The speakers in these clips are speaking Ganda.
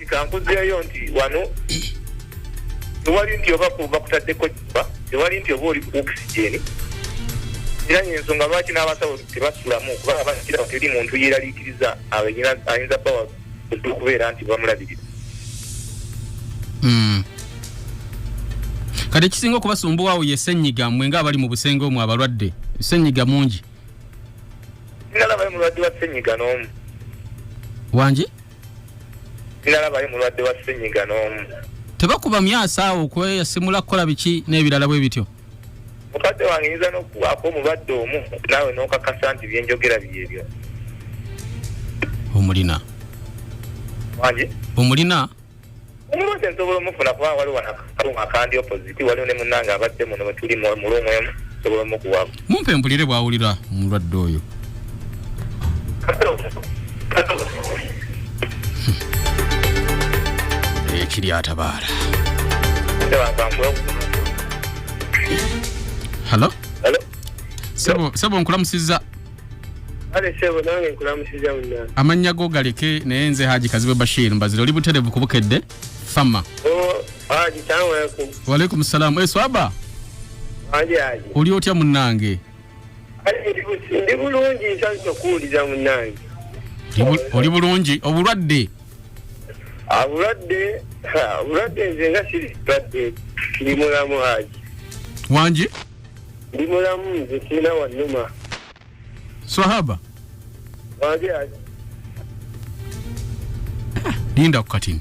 kankuzeeyo nti wano tewali nti oba bakutaddeko kiba tewali nti oba oli oxygen era ensonga lwaki n'abasawo tebasulamu kubanga bakira teri muntu yeeraliikiriza ayinza bawa okubeera nti bamulabirira. Kati ekisinga okubasumbuwaawo ye ssenyiga mmwe ng'abali mu busenge omwo abalwadde ssenyiga mungi. Nalabayo mulwadde wa ssenyiga n'omu. Wangi? Nalabayo mulwadde wa ssenyiga n'omu. Tebakuba myasa awo kweyasimula kukola biki n'ebirala bwe bityo. Mukadde wange yinza n'okubaako omulwadde omu naawe n'okakasa nti byenjogera byebyo. Omulina. Wangi? Omulina? Omulwadde nsobola omufuna kubanga waliwo akaluma akandi opposite waliwo ne munnange abadde muno bwe tuli mulumwe nsobola omukuwaako. Mumpe mpulire bw'awulira omulwadde oyo. Ekiri atabaala. Hello? Hello? Sebo nkulamusizza. Ale sebo nange nkulamusizza munnange. Amannya go galeke naye nze Haji Kazibwe Bashir mbazira oli buterevu kubukedde fama. Haji salamu alaykum. Wa alaykum salaam. Swaba? Haji. Oli otya munnange? Ndi bulungi nsanze okuwuliza munnange. Oli bulungi obulwadde? Obulwadde nze nga siri bulwadde ndi mulamu Haji. Wangi? Ndi mulamu nze sirina wannuma. Swahaba? Wangi Haji. Linda kukatini.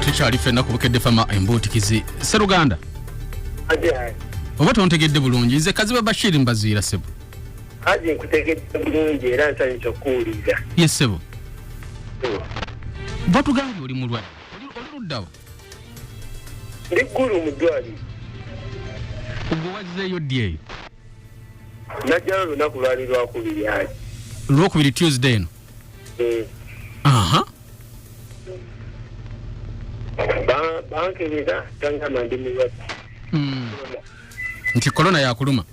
Tukyali ffenna kubukedde fama embootikizi. Sseruganda? Haji. Oba tontegedde bulungi nze Kazibwe Bashir mbaziira Sebo. Haji nkutegedde bulungi era nsanyusa okuwuliza. Ye Sebo. Batugambye oli mulwadde. Oli luddawa? Ndi ggulu mu ddwaliro. Ubwo wazzeeyo ddi eyo? Najjayo olunaku lwali lwakubiri Haji. Lwokubiri Tuesday eno? Aha. Bankebera tangamba ndi mulwadde. Nti korona yakuluma?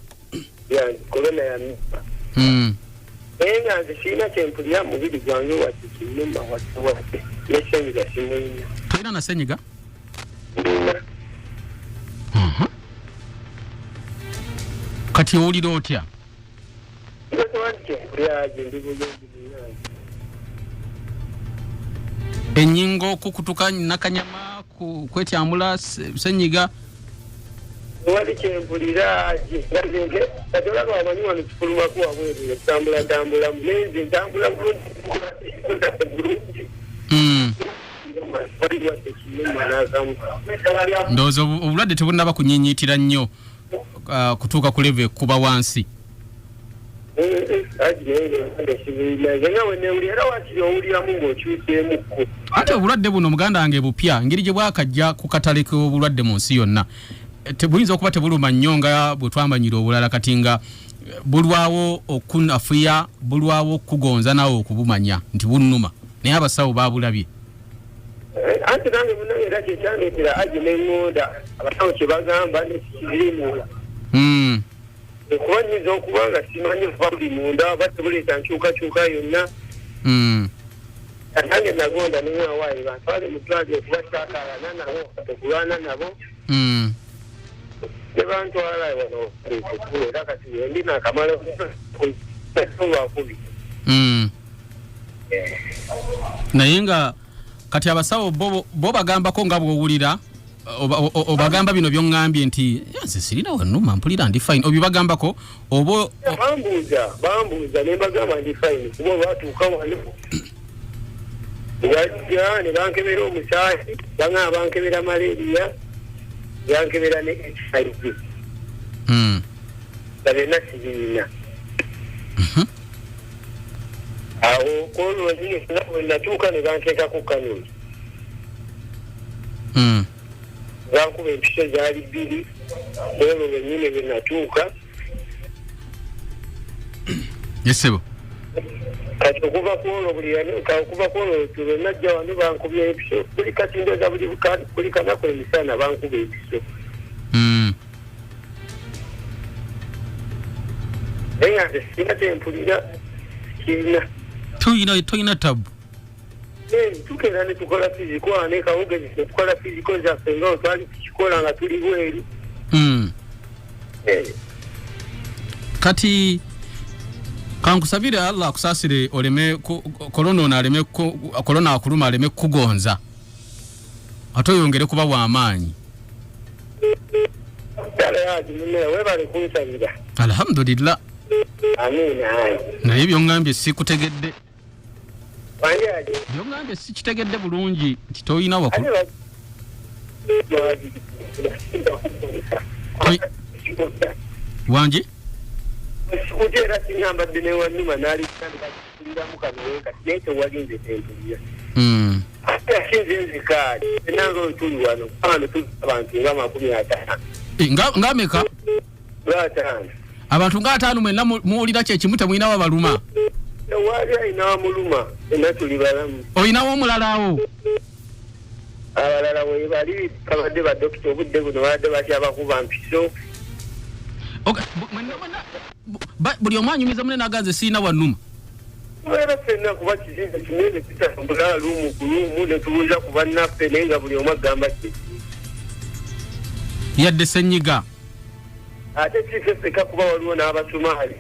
Korona yampa. Nga nze sirina kyempulira mubiri gwange wati kinnuma wati n'essenyiga simulina. Tolina na ssenyiga? Kati owulira otya? Ennyingo kukutuka nakanyama kwetyamula ssenyiga? Wali kyempulira ngazenge katolaka wamanyi wano kifulumaku wabweru tambula munenze ntambula bulungi. Ndowooza obulwadde tebunnaba kunyinyiitira nnyo kutuuka ku level kuba wansi. Ate obulwadde buno muganda wange bupya ngeri gye bwakajja ku katale k'obulwadde mu nsi yonna. Tebuyinza okuba tebuluma nnyo nga bwe twamanyira obulala kati nga bulwawo okunafuya bulwawo okugonza nawe okubumanya nti bunnuma naye abasawo babulabye. Anti nange munange era kyekyandeetera Haji n'eŋŋonda abasawo kye bagamba nekikirimuula. Kuba nnyinza okuba nga simanyi kuba buli munda oba tebuleeta nkyukakyuka yonna. Nange nagonda neŋŋawaayo bantwale mu ddwaliro kuba kyakaalana nabo okulwana nabo. Nebantwala wano ekukulu era kati ndi naakamala lwakubiri. Naye nga kati abasawo bo bagambako nga bw'owulira obagamba bino by'oŋŋambye nti nze sirina wannuma mpulira ndi fine obibagambako oba bambuuza ne mbagamba ndi fine kuba baatuuka wano bajja ne bankebera omusaayi baŋŋamba bankebera malaria bankebera ne HIV nga byonna sibirina. Awo kolwo nyine natuuka ne banteekako kanuni. Bankuba empiso zaali bbiri olwo lwennyini bwe natuuka. Yesebo. Kati okuva ku olwo lwe najja wano bankubya empiso buli kati ndooza buli kanaku emisana bankuba empiso. naye ate singa tempulira kirina toyina tabu tukera ne tukola fiziko ne kawugezi tukola fiziko zaffe nga twali tukikola nga tuli bweru kati kankusabire Allah akusasire oleme korona akuluma aleme kugonza atoyongere kuba wa amaanyi alhamdulillah amina naye byongambye sikutegedde wanjaje byongambye sikitegedde bulungi titoyina wakulu wanje kujera sinyamba dine wanuma nali kanda mukamweka neto walinze tempulia akinze zikali nango tuli wano pano tuli abantu ngama 15 ngameka batano abantu nga 5 mwenna muulira kye kimu temwina wabaluma wali ina muluma enatuli balamu oyina wo mulalawo abalala we bali kabadde ba doctor obudde buno badde bakyaba kuba mpiso okay buli omwanyumiza munene aganze sina wanuma wera fenna kuba kizinga kinene kitambula lumu kulumu ne tubuza kuba naffe nenga buli omwagamba ki yadde senyiga ate kifefeka kuba waliwo n'abasumali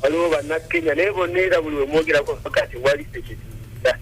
waliwo bannakenya naye bonna era buli wemwogera kwa fakati wali sekitinda